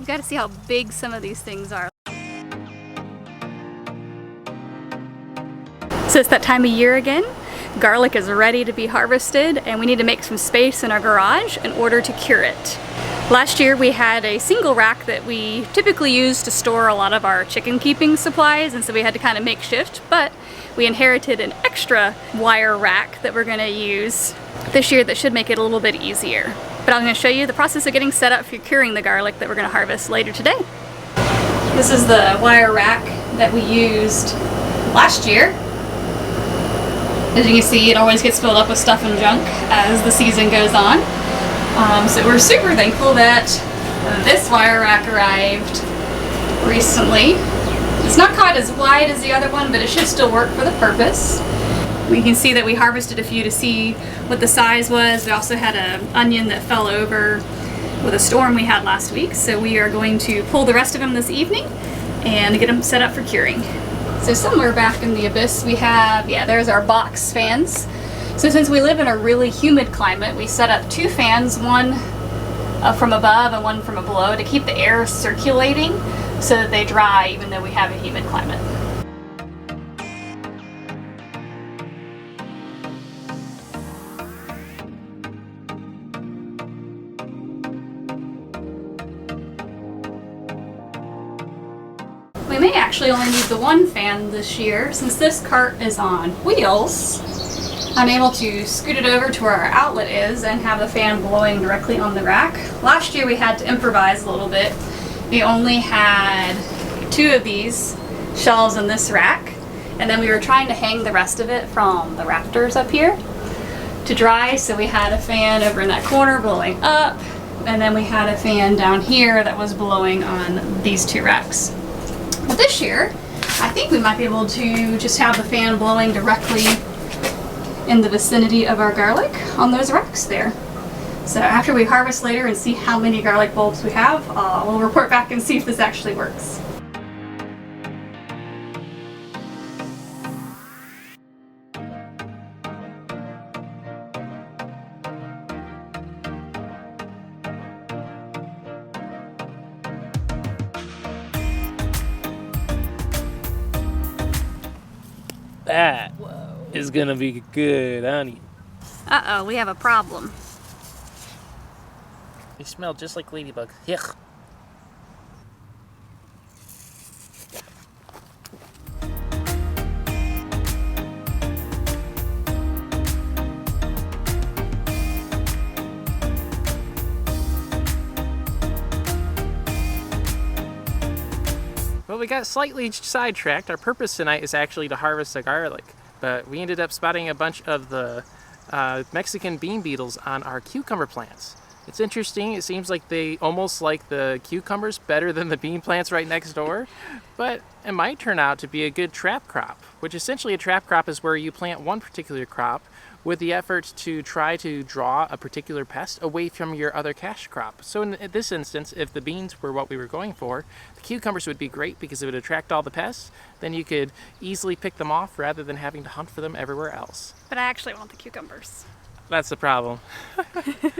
You gotta see how big some of these things are. So it's that time of year again. Garlic is ready to be harvested and we need to make some space in our garage in order to cure it. Last year we had a single rack that we typically use to store a lot of our chicken keeping supplies, and so we had to kind of make shift, but we inherited an extra wire rack that we're going to use this year that should make it a little bit easier. But I'm going to show you the process of getting set up for curing the garlic that we're going to harvest later today. This is the wire rack that we used last year. As you can see, it always gets filled up with stuff and junk as the season goes on. So we're super thankful that this wire rack arrived recently. It's not quite as wide as the other one, but it should still work for the purpose. We can see that we harvested a few to see what the size was. We also had an onion that fell over with a storm we had last week, so we are going to pull the rest of them this evening and get them set up for curing. So somewhere back in the abyss we have, there's our box fans. So since we live in a really humid climate, we set up 2 fans, one from above and one from below, to keep the air circulating so that they dry even though we have a humid climate. We may actually only need the 1 fan this year. Since this cart is on wheels, I'm able to scoot it over to where our outlet is and have the fan blowing directly on the rack. Last year we had to improvise a little bit. We only had 2 of these shelves in this rack, and then we were trying to hang the rest of it from the rafters up here to dry, so we had a fan over in that corner blowing up, and then we had a fan down here that was blowing on these 2 racks. But this year, I think we might be able to just have the fan blowing directly in the vicinity of our garlic on those racks there. So after we harvest later and see how many garlic bulbs we have, we'll report back and see if this actually works. That is gonna be good onion. Uh-oh, we have a problem. They smell just like ladybugs. Yuck. Well, we got slightly sidetracked. Our purpose tonight is actually to harvest the garlic, but we ended up spotting a bunch of the Mexican bean beetles on our cucumber plants. It's interesting. It seems like they almost like the cucumbers better than the bean plants right next door, but it might turn out to be a good trap crop, which essentially a trap crop is where you plant one particular crop with the effort to try to draw a particular pest away from your other cash crop. So in this instance, if the beans were what we were going for, the cucumbers would be great because it would attract all the pests. Then you could easily pick them off rather than having to hunt for them everywhere else. But I actually want the cucumbers. That's the problem.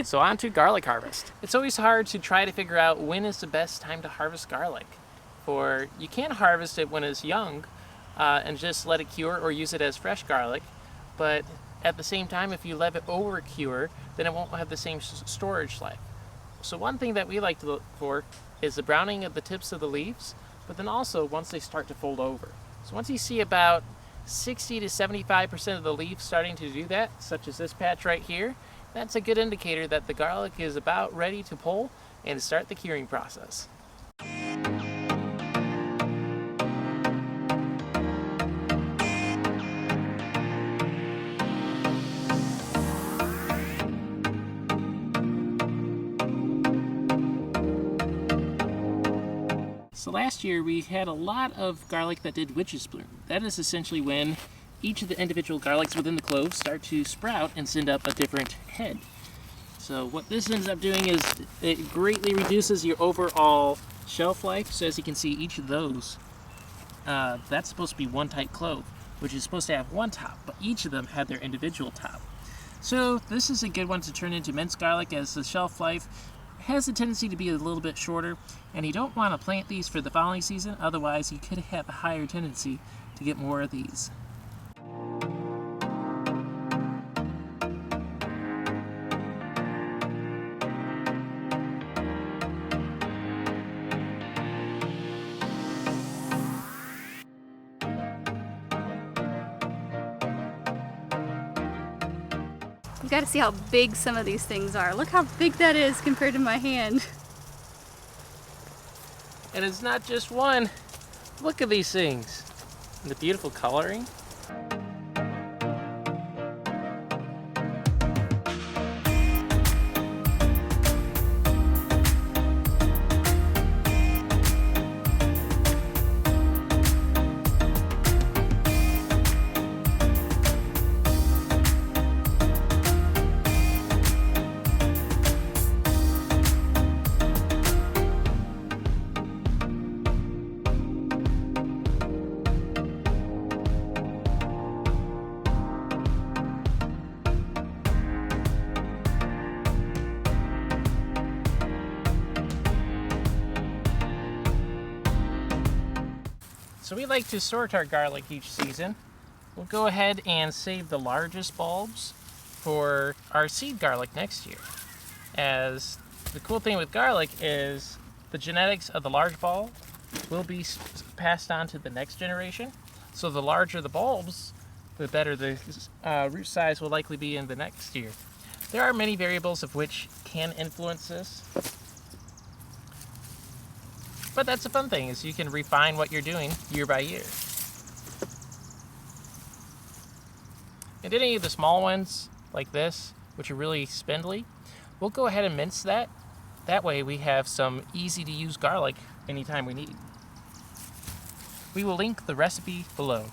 So on to garlic harvest. It's always hard to try to figure out when is the best time to harvest garlic. For you can harvest it when it's young and just let it cure or use it as fresh garlic, but at the same time, if you let it over cure, then it won't have the same storage life. So one thing that we like to look for is the browning of the tips of the leaves, but then also once they start to fold over. So once you see about 60 to 75% of the leaves starting to do that, such as this patch right here, that's a good indicator that the garlic is about ready to pull and start the curing process. So last year we had a lot of garlic that did witch's bloom. That is essentially when each of the individual garlics within the clove start to sprout and send up a different head. So what this ends up doing is it greatly reduces your overall shelf life. So as you can see, each of those, that's supposed to be one tight clove, which is supposed to have one top, but each of them had their individual top. So this is a good one to turn into minced garlic, as the shelf life has a tendency to be a little bit shorter, and you don't want to plant these for the following season, otherwise you could have a higher tendency to get more of these. You gotta see how big some of these things are. Look how big that is compared to my hand. And it's not just one. Look at these things. And the beautiful coloring. So we like to sort our garlic each season. We'll go ahead and save the largest bulbs for our seed garlic next year. As the cool thing with garlic is the genetics of the large bulb will be passed on to the next generation. So the larger the bulbs, the better the root size will likely be in the next year. There are many variables of which can influence this. But that's a fun thing, is you can refine what you're doing year by year. And any of the small ones, like this, which are really spindly, we'll go ahead and mince that. That way we have some easy to use garlic anytime we need. We will link the recipe below.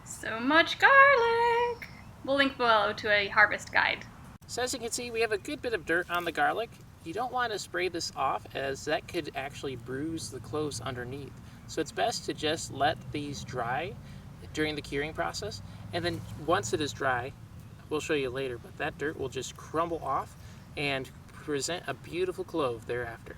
So much garlic! We'll link below to a harvest guide. So as you can see, we have a good bit of dirt on the garlic. You don't want to spray this off, as that could actually bruise the cloves underneath. So it's best to just let these dry during the curing process, and then once it is dry, we'll show you later, but that dirt will just crumble off and present a beautiful clove thereafter.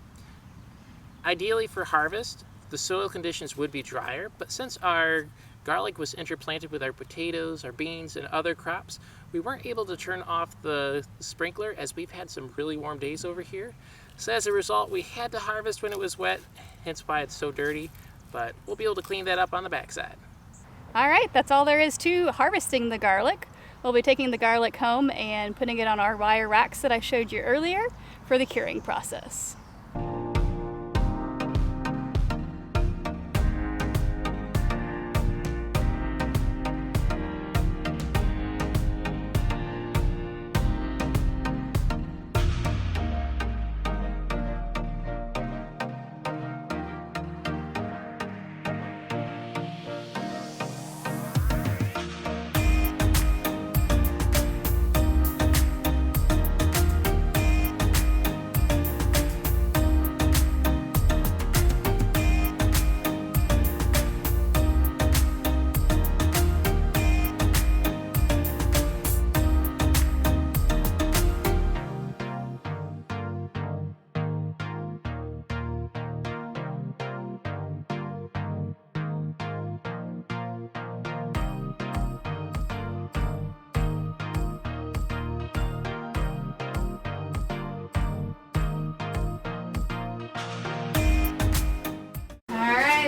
Ideally for harvest, the soil conditions would be drier, but since our garlic was interplanted with our potatoes, our beans, and other crops, we weren't able to turn off the sprinkler as we've had some really warm days over here. So as a result, we had to harvest when it was wet, hence why it's so dirty, but we'll be able to clean that up on the backside. All right, that's all there is to harvesting the garlic. We'll be taking the garlic home and putting it on our wire racks that I showed you earlier for the curing process.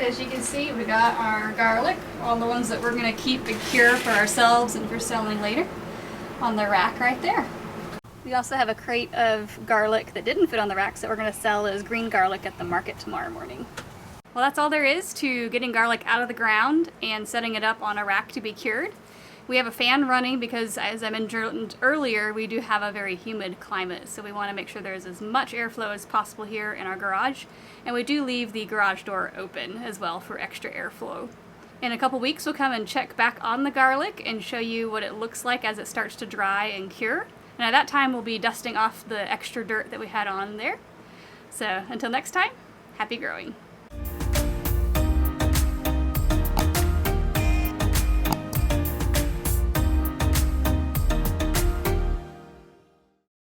As you can see, we got our garlic, all the ones that we're going to keep and cure for ourselves and for selling later, on the rack right there. We also have a crate of garlic that didn't fit on the racks that we're going to sell as green garlic at the market tomorrow morning. Well, that's all there is to getting garlic out of the ground and setting it up on a rack to be cured. We have a fan running because, as I mentioned earlier, we do have a very humid climate, so we want to make sure there's as much airflow as possible here in our garage, and we do leave the garage door open as well for extra airflow. In a couple weeks, we'll come and check back on the garlic and show you what it looks like as it starts to dry and cure. And at that time, we'll be dusting off the extra dirt that we had on there. So until next time, happy growing.